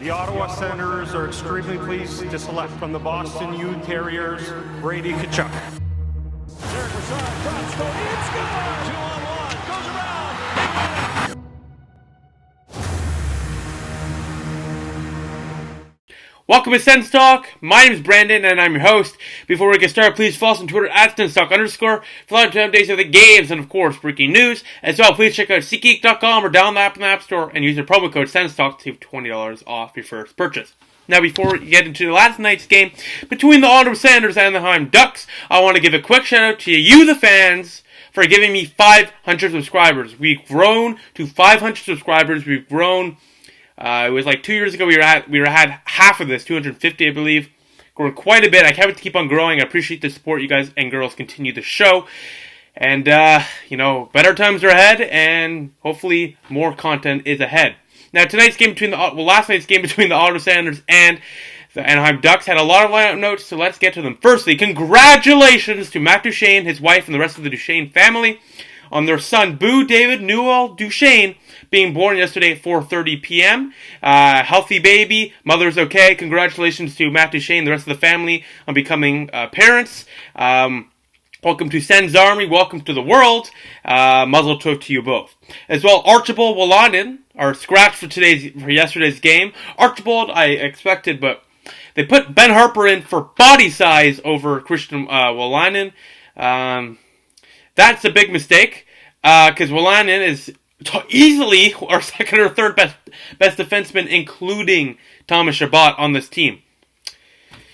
The Ottawa Senators are extremely pleased to select from the Boston U Terriers, Brady Tkachuk. Derek Brassard drops, going in, scores! 2-on-1, goes around. Welcome to SENS Talk. My name is Brandon and I'm your host. Before we get started, please follow us on Twitter at SENSTalk_ for live updates of the games and of course breaking news. As well, please check out SeatGeek.com or download the app in the App Store and use the promo code SENSTalk to save $20 off your first purchase. Now, before we get into last night's game between the Ottawa Senators and the Anaheim Ducks, I want to give a quick shout out to you, the fans, for giving me 500 subscribers. We've grown to 500 subscribers. We've grown. It was like 2 years ago we had half of this, 250 I believe. Grown quite a bit. I can't wait to keep on growing. I appreciate the support you guys and girls continue to show. And, better times are ahead and hopefully more content is ahead. Now, last night's game between the Ottawa Senators and the Anaheim Ducks had a lot of lineup notes, so let's get to them. Firstly, congratulations to Matt Duchene, his wife, and the rest of the Duchene family on their son, Boo David Newell Duchene, being born yesterday at 4:30 p.m. Healthy baby, mother's okay. Congratulations to Matt Duchene and the rest of the family on becoming parents. Welcome to SENS Army. Welcome to the world. Muzzle tov to you both. As well, Archibald Wolanin, our scratch for yesterday's game. Archibald, I expected, but they put Ben Harper in for body size over Christian Wolanin. That's a big mistake, because Wolanin is easily our second or third best defenseman, including Thomas Chabot on this team.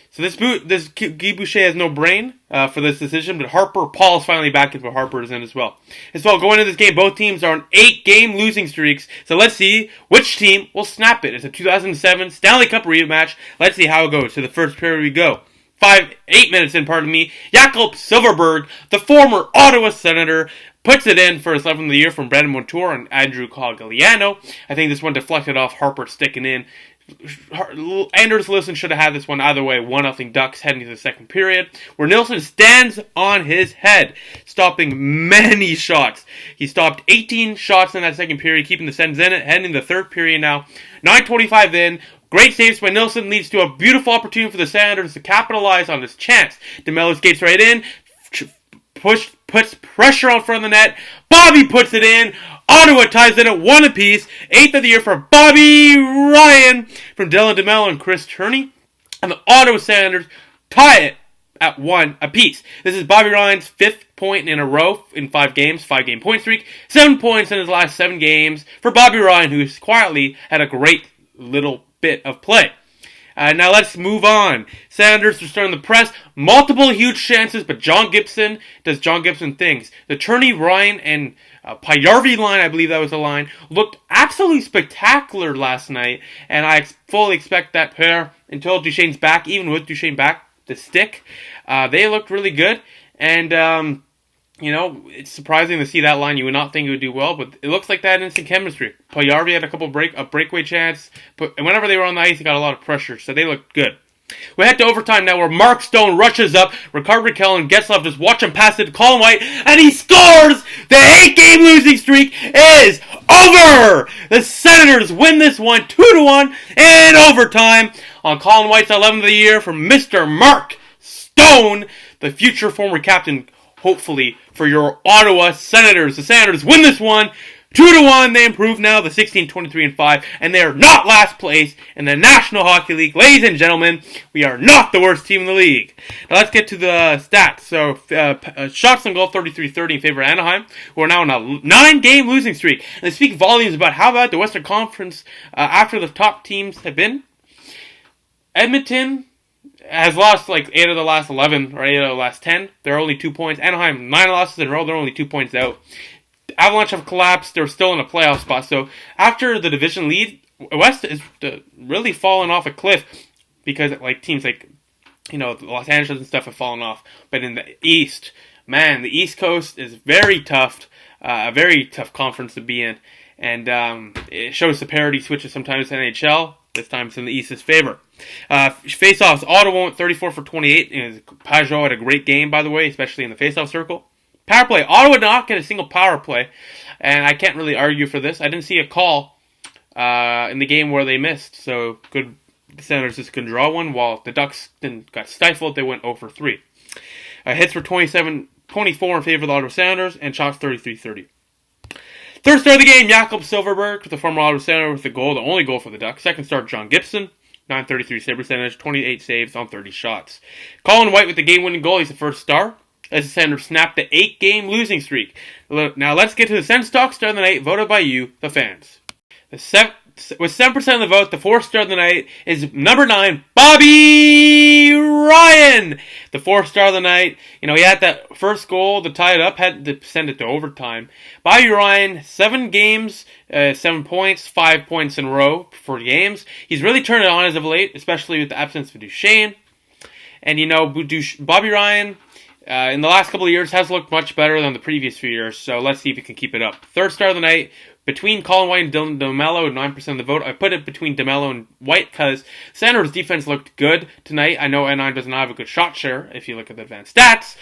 So this Guy Boucher has no brain for this decision, but Paul's finally back in, but Harper is in as well. As well, going into this game, both teams are on 8-game losing streaks, so let's see which team will snap it. It's a 2007 Stanley Cup rematch. Let's see how it goes. To the first period we go. 8 minutes in, Jakob Silfverberg, the former Ottawa Senator, puts it in for his 11th of the year from Brandon Montour and Andrew Cogliano. I think this one deflected off Harper sticking in. Anders Nilsson should have had this one either way. 1-0 Ducks heading to the second period, where Nilsson stands on his head, stopping many shots. He stopped 18 shots in that second period, keeping the Sens in it, heading to the third period now. 9:25 in. Great saves by Nilsson leads to a beautiful opportunity for the Senators to capitalize on this chance. DeMello skates right in, puts pressure out front of the net. Bobby puts it in. Ottawa ties it at 1 apiece. 8th of the year for Bobby Ryan from Dylan DeMello and Chris Turney. And the Ottawa Senators tie it at 1 apiece. This is Bobby Ryan's 5th point in a row in 5 games, 5-game point streak. 7 points in his last 7 games for Bobby Ryan, who's quietly had a great little bit of play. Now let's move on. Senators are starting to press. Multiple huge chances, but John Gibson does John Gibson things. The Turney, Ryan, and Pajärvi line, I believe that was the line, looked absolutely spectacular last night, and I fully expect that pair, until Duchene's back, even with Duchene back, to stick. They looked really good, and it's surprising to see that line. You would not think it would do well, but it looks like that instant chemistry. Pajärvi had a breakaway chance, but whenever they were on the ice, he got a lot of pressure, so they looked good. We head to overtime now, where Mark Stone rushes up. Ricard Raquel and Getzlaf just watch him pass it to Colin White, and he scores! The 8-game losing streak is over! The Senators win this one 2-1 in overtime on Colin White's 11th of the year from Mr. Mark Stone, the future former captain, hopefully, for your Ottawa Senators. The Senators win this one 2-1. They improve now to 16, 23, and 5, and they are not last place in the National Hockey League. Ladies and gentlemen, we are not the worst team in the league. Now let's get to the stats. So, shots on goal 33-30 in favor of Anaheim, who are now on a 9-game losing streak. And they speak volumes about how bad the Western Conference, after the top teams have been. Edmonton has lost like 8 of the last 11 or 8 of the last 10. They're only 2 points. Anaheim, 9 losses in a row. They're only 2 points out. Avalanche have collapsed. They're still in a playoff spot. So after the division lead, West is really fallen off a cliff, because like teams like Los Angeles and stuff have fallen off. But in the East, man, the East Coast is very tough. A very tough conference to be in, and it shows the parity switches sometimes in NHL. This time it's in the East's favor. Face-offs, Ottawa went 34 for 28. Pajot had a great game, by the way, especially in the face-off circle. Power play, Ottawa did not get a single power play, and I can't really argue for this. I didn't see a call in the game where they missed. So good. The Senators just couldn't draw one, while the Ducks then got stifled. They went 0 for 3. Hits were 24 in favor of the Ottawa Senators, and shots 33-30. Third star of the game, Jakob Silfverberg, with the former Ottawa Senator with the goal, the only goal for the Ducks. Second star, John Gibson, 933 save percentage, 28 saves on 30 shots. Colin White with the game-winning goal, he's the first star, as the Senators snapped the 8-game losing streak. Now let's get to the SENS Star of the night, voted by you, the fans. With 7% of the vote, the 4th star of the night is number 9, Bobby Ryan. The 4th star of the night, he had that first goal to tie it up, had to send it to overtime. Bobby Ryan, 7 games, 7 points, 5 points in a row for games. He's really turned it on as of late, especially with the absence of Duchesne. And Bobby Ryan, in the last couple of years, has looked much better than the previous few years, so let's see if he can keep it up. 3rd star of the night, between Colin White and Dylan DeMello, 9% of the vote. I put it between DeMello and White because Senators' defense looked good tonight. I know Anaheim does not have a good shot share if you look at the advanced stats,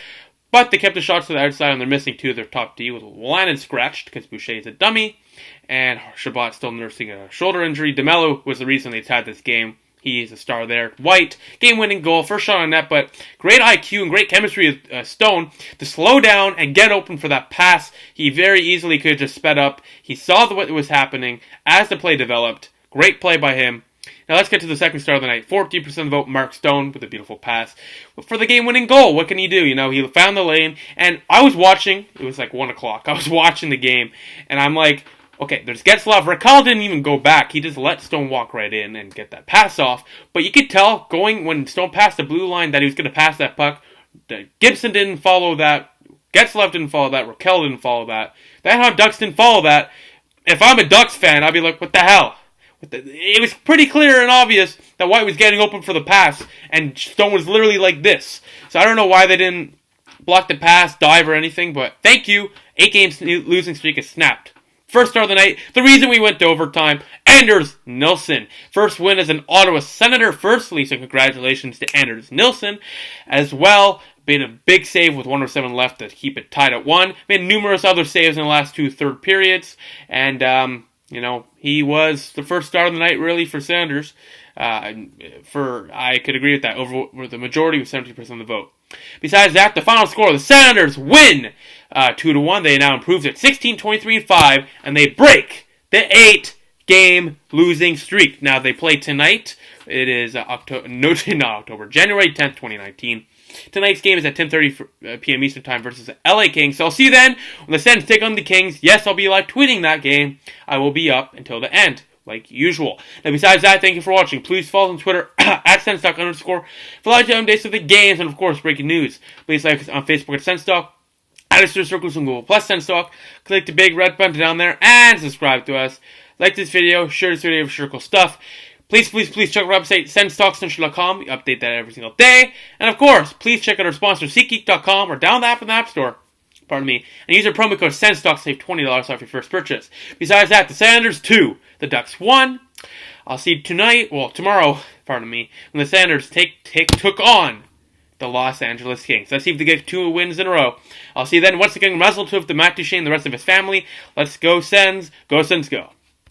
but they kept the shots to the outside, and they're missing 2 of their top D, with Lannon scratched because Boucher is a dummy, and Chabot still nursing a shoulder injury. DeMello was the reason they tied this game. He's a star there. White, game-winning goal, first shot on net, but great IQ and great chemistry with Stone to slow down and get open for that pass. He very easily could have just sped up. He saw what was happening as the play developed. Great play by him. Now let's get to the second star of the night. 14% of the vote, Mark Stone, with a beautiful pass. For the game-winning goal, what can he do? He found the lane, and I was watching. It was like 1 o'clock. I was watching the game, and I'm like, okay, there's Getzlaf. Raquel didn't even go back. He just let Stone walk right in and get that pass off. But you could tell, when Stone passed the blue line, that he was going to pass that puck. Gibson didn't follow that. Getzlaf didn't follow that. Raquel didn't follow that. The Anaheim Ducks didn't follow that. If I'm a Ducks fan, I'd be like, what the hell? It was pretty clear and obvious that White was getting open for the pass, and Stone was literally like this. So I don't know why they didn't block the pass, dive, or anything, but thank you. 8 games losing streak is snapped. First star of the night, the reason we went to overtime, Anders Nilsson. First win as an Ottawa Senator, firstly, so congratulations to Anders Nilsson. As well, made a big save with 107 left to keep it tied at 1. Made numerous other saves in the last 2 third periods. And, he was the first star of the night, really, for Senators. I could agree with that, over the majority with 70% of the vote. Besides that, the final score, the Senators win 2-1. They now improved at 16, 23, and 5, and they break the 8-game losing streak. Now they play tonight. It is January 10th, 2019. Tonight's game is at 10:30 p.m. Eastern Time versus the LA Kings. So I'll see you then when the Sens take on the Kings. Yes, I'll be live tweeting that game. I will be up until the end, like usual. Now, besides that, thank you for watching. Please follow us on Twitter at SensTalk_ for live updates of the games and, of course, breaking news. Please like us on Facebook at SensTalk, add us to the circles on Google Plus SensTalk. Click the big red button down there and subscribe to us. Like this video, share this video for Circle stuff. Please check our website, SensTalkCentral.com. We update that every single day. And, of course, please check out our sponsor, SeatGeek.com, or download the app in the App Store. Pardon me. And use our promo code SensTalk, save $20 off your first purchase. Besides that, the Senators 2, the Ducks 1. I'll see you tomorrow, when the Senators took on the Los Angeles Kings. Let's see if they get 2 wins in a row. I'll see you then. Once again, Mazel Tov to Matt Duchesne and the rest of his family. Let's go Sens. Go Sens, go.